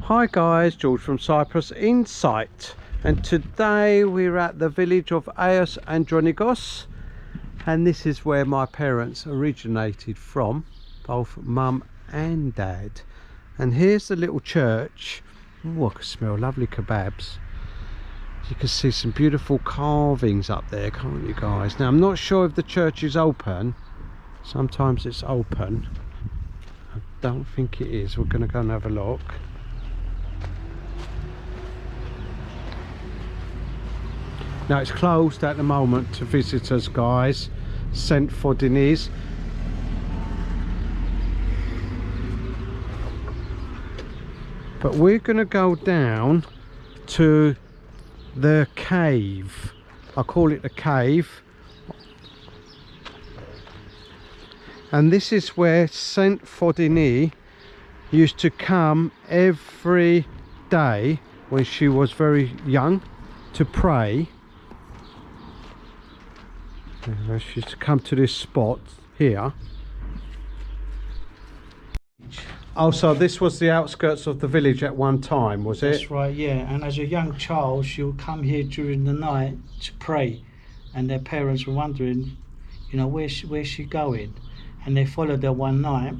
Hi guys, George from Cyprus Insight, and today we're at the village of Ayios Andronikos, and this is where my parents originated from, both mum and dad. And here's the little church. Oh, I can smell lovely kebabs. You can see some beautiful carvings up there, can't you guys? Now I'm not sure if the church is open. Sometimes it's open. I don't think it is. We're going to go and have a look. Now it's closed at the moment to visitors, guys, sent for dinners. But we're going to go down to the cave. I call it the cave. And this is where Saint Fodini used to come every day when she was very young to pray. She used to come to this spot here. Oh, so this was the outskirts of the village at one time, was it? That's right, yeah. And as a young child, she would come here during the night to pray, and their parents were wondering, you know, where's she going? And they followed her one night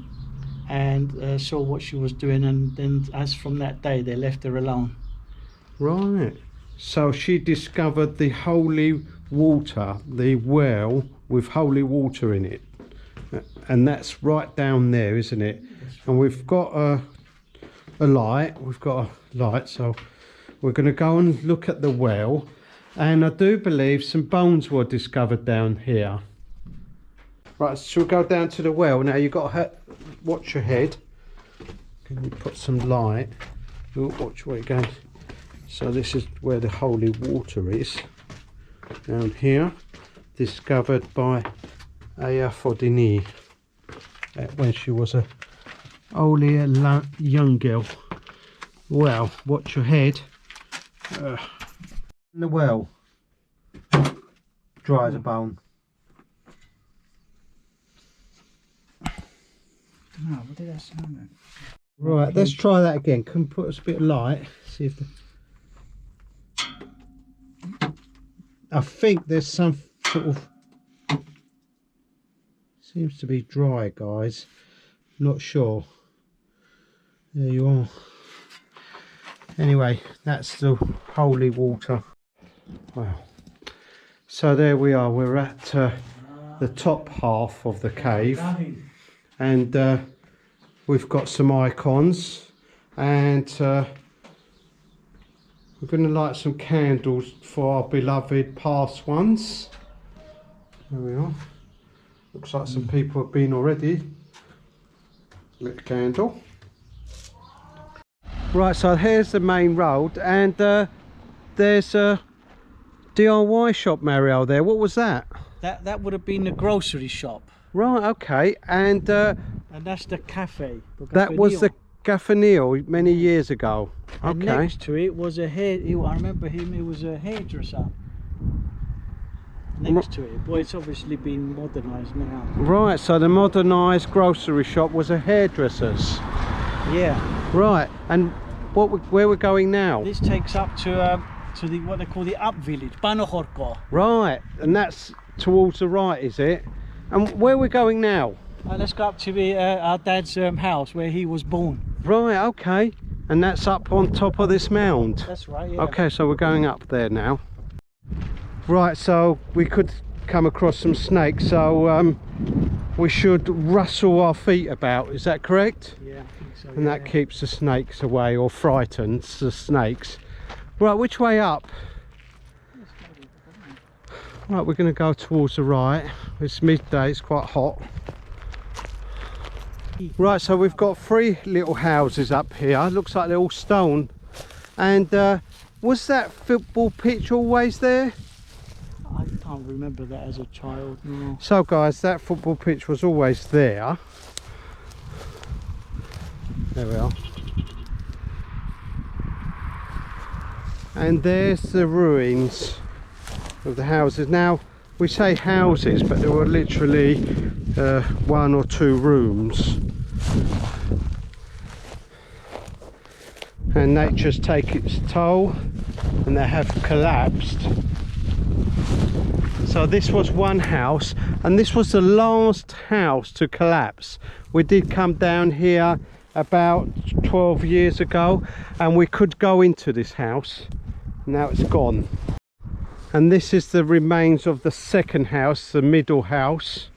and saw what she was doing, and then as from that day they left her alone. Right. So she discovered the holy water, the well with holy water in it, and that's right down there, isn't it? And we've got a light, so we're going to go and look at the well, and I do believe some bones were discovered down here. Right, so we'll go down to the well. Now you've got to watch your head. Can you put some light? Ooh, watch where you're going. So this is where the holy water is, down here, discovered by Aya Fodini when she was a only a young girl. Well, watch your head. In the well, dry as a bone. Oh, what did that sound like? Right, let's try that again. Can you put us a bit of light? See if I think there's some sort of, seems to be dry, guys. Not sure. There you are. Anyway, that's the holy water. Wow. So there we are. We're at the top half of the cave, and we've got some icons, and we're going to light some candles for our beloved past ones. There we are. Looks like some people have been already. Lit candle. Right, so here's the main road, and there's a DIY shop, Mario, there. What was that? That would have been the grocery shop. Right, okay, and that's the cafe. that was the Gaffanil many years ago. And okay. next to it was a hair. I remember him. He was a hairdresser. Next to it, but it's obviously been modernised now. Right, so the modernised grocery shop was a hairdresser's. Yeah. Right, and where we're going now? This takes up to the what they call the up village, Panochorko. Right, and that's towards the right, is it? And where we're going now? Let's go up to our dad's house where he was born. Right, okay. And that's up on top of this mound? That's right, yeah. Okay, so we're going up there now. Right, so we could come across some snakes, so we should rustle our feet about, is that correct? Yeah, I think so. And that keeps the snakes away, or frightens the snakes. Right, which way up? Right, we're going to go towards the right. It's midday, it's quite hot. Right, so we've got three little houses up here. Looks like they're all stone, and was that football pitch always there? I can't remember that as a child, no. So guys, that football pitch was always there. There we are. And there's the ruins of the houses. Now, we say houses, but there were literally 1 or 2 rooms. And nature's taken its toll, and they have collapsed. So this was one house, and this was the last house to collapse. We did come down here about 12 years ago, and we could go into this house. Now it's gone. And this is the remains of the second house, the middle house.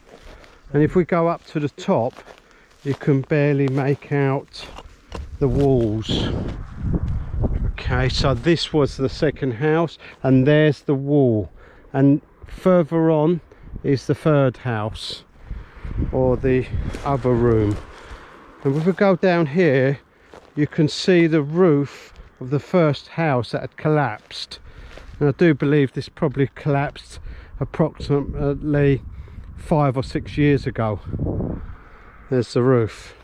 And if we go up to the top, you can barely make out the walls. Okay, so this was the second house, and there's the wall, and further on is the third house, or the other room. And if we go down here, you can see the roof of the first house that had collapsed. And I do believe this probably collapsed approximately 5 or 6 years ago. There's the roof.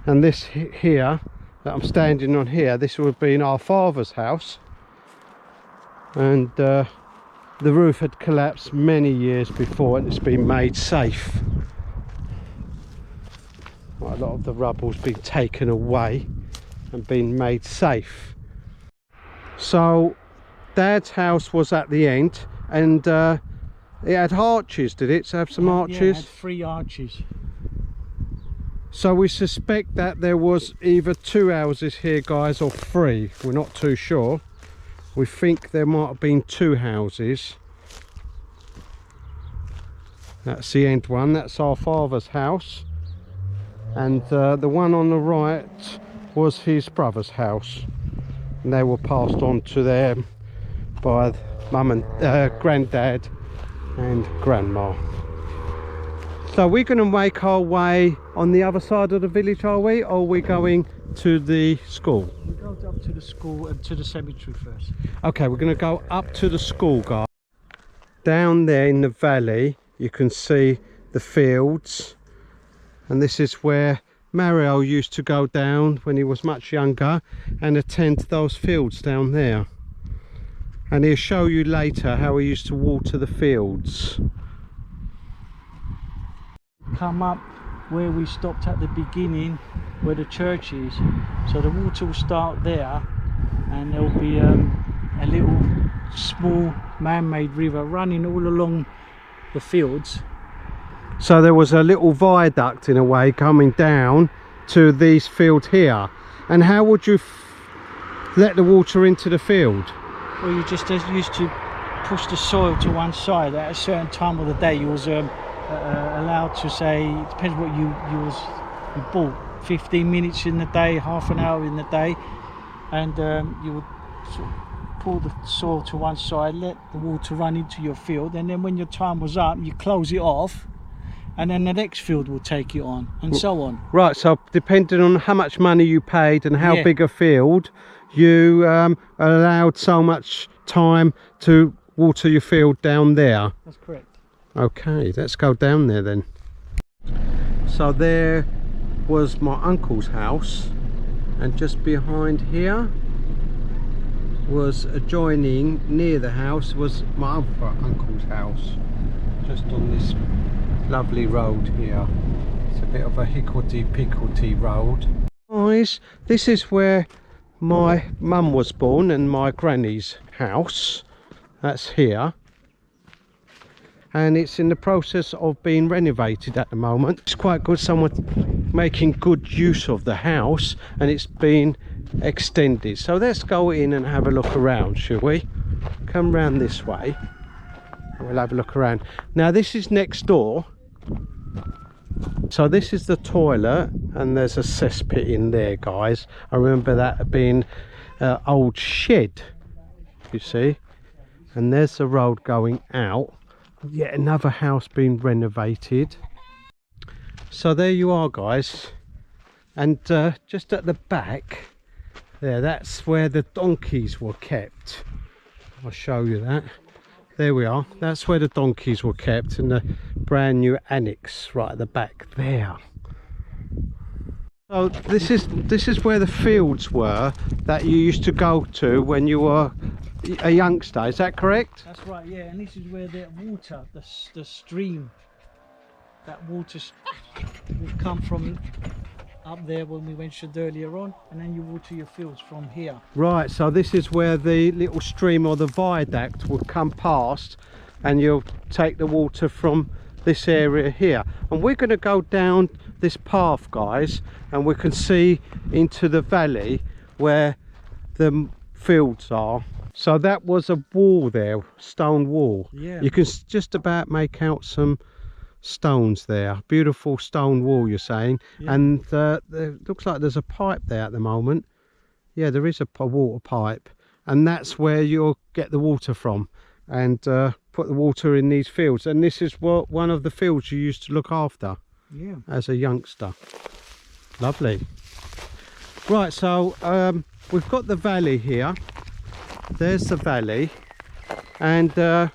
And this here that I'm standing on here, this would have been our father's house, and the roof had collapsed many years before, and it's been made safe. A lot of the rubble's been taken away and been made safe. So Dad's house was at the end, and it had arches, did it? So have some arches? Yeah, it had 3 arches. So we suspect that there was either 2 houses here, guys, or 3. We're not too sure. We think there might have been 2 houses. That's the end one. That's our father's house. And the one on the right was his brother's house. And they were passed on to them by mum and granddad and grandma. So we're going to make our way on the other side of the village, are we? Or are we going to the school? We go up to the school and to the cemetery first. Okay, we're going to go up to the school, guys. Down there in the valley, you can see the fields. And this is where Mario used to go down when he was much younger and attend those fields down there. And he'll show you later how he used to water the fields. Come up where we stopped at the beginning, where the church is. So the water will start there, and there'll be a little small man-made river running all along the fields. So there was a little viaduct in a way coming down to these fields here. And how would you let the water into the field? Well, you just used to push the soil to one side. At a certain time of the day, you was allowed to say, it depends what you bought, 15 minutes in the day, half an hour in the day, and you would sort of pull the soil to one side, let the water run into your field, and then when your time was up, you close it off, and then the next field will take it on, and so on. Right, so depending on how much money you paid and how big a field, you allowed so much time to water your field down there. That's correct. Okay, let's go down there then. So there was my uncle's house, and just behind here was adjoining near the house was my other uncle's house, just on this lovely road here. It's a bit of a hickledy-pickledy road. Guys, this is where my mum was born, and my granny's house. That's here. And it's in the process of being renovated at the moment. It's quite good, someone making good use of the house, and it's been extended. So let's go in and have a look around, shall we? Come round this way and we'll have a look around. Now this is next door. So this is the toilet, and there's a cesspit in there, guys. I remember that being an old shed, you see. And there's the road going out. Yet another house being renovated. So there you are, guys. And just at the back, There, that's where the donkeys were kept. I'll show you that. There we are. That's where the donkeys were kept in the brand new annex right at the back there. So this is where the fields were that you used to go to when you were a youngster. Is that correct? That's right, yeah. And this is where the water, the stream, that water would come from up there when we mentioned earlier on, and then you water your fields from here. Right, so this is where the little stream or the viaduct will come past, and you'll take the water from this area here. And we're going to go down this path, guys, and we can see into the valley where the fields are. So that was a wall there, stone wall. Yeah. You can just about make out some stones there. Beautiful stone wall, you're saying. Yeah. And it looks like there's a pipe there at the moment. Yeah, there is a water pipe, and that's where you'll get the water from, and put the water in these fields. And this is what one of the fields you used to look after, yeah, as a youngster. Lovely. Right, so we've got the valley here. There's the valley, and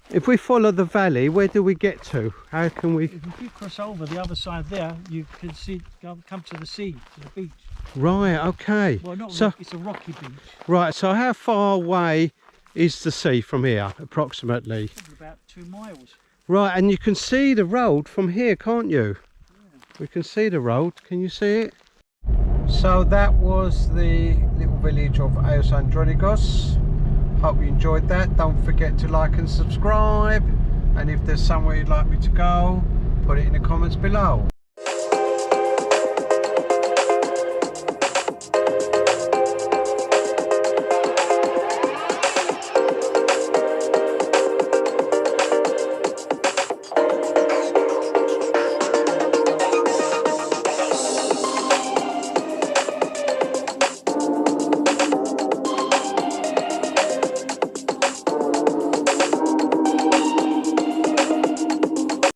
if we follow the valley, where do we get to? How can we? If you cross over the other side there, you can see, come to the sea, to the beach. Right, okay. Well, not so, it's a rocky beach. Right, so how far away is the sea from here, approximately? Probably about 2 miles. Right, and you can see the road from here, can't you? Yeah. We can see the road. Can you see it? So that was the little village of Ayios Andronikos. Hope you enjoyed that. Don't forget to like and subscribe, and if there's somewhere you'd like me to go, put it in the comments below.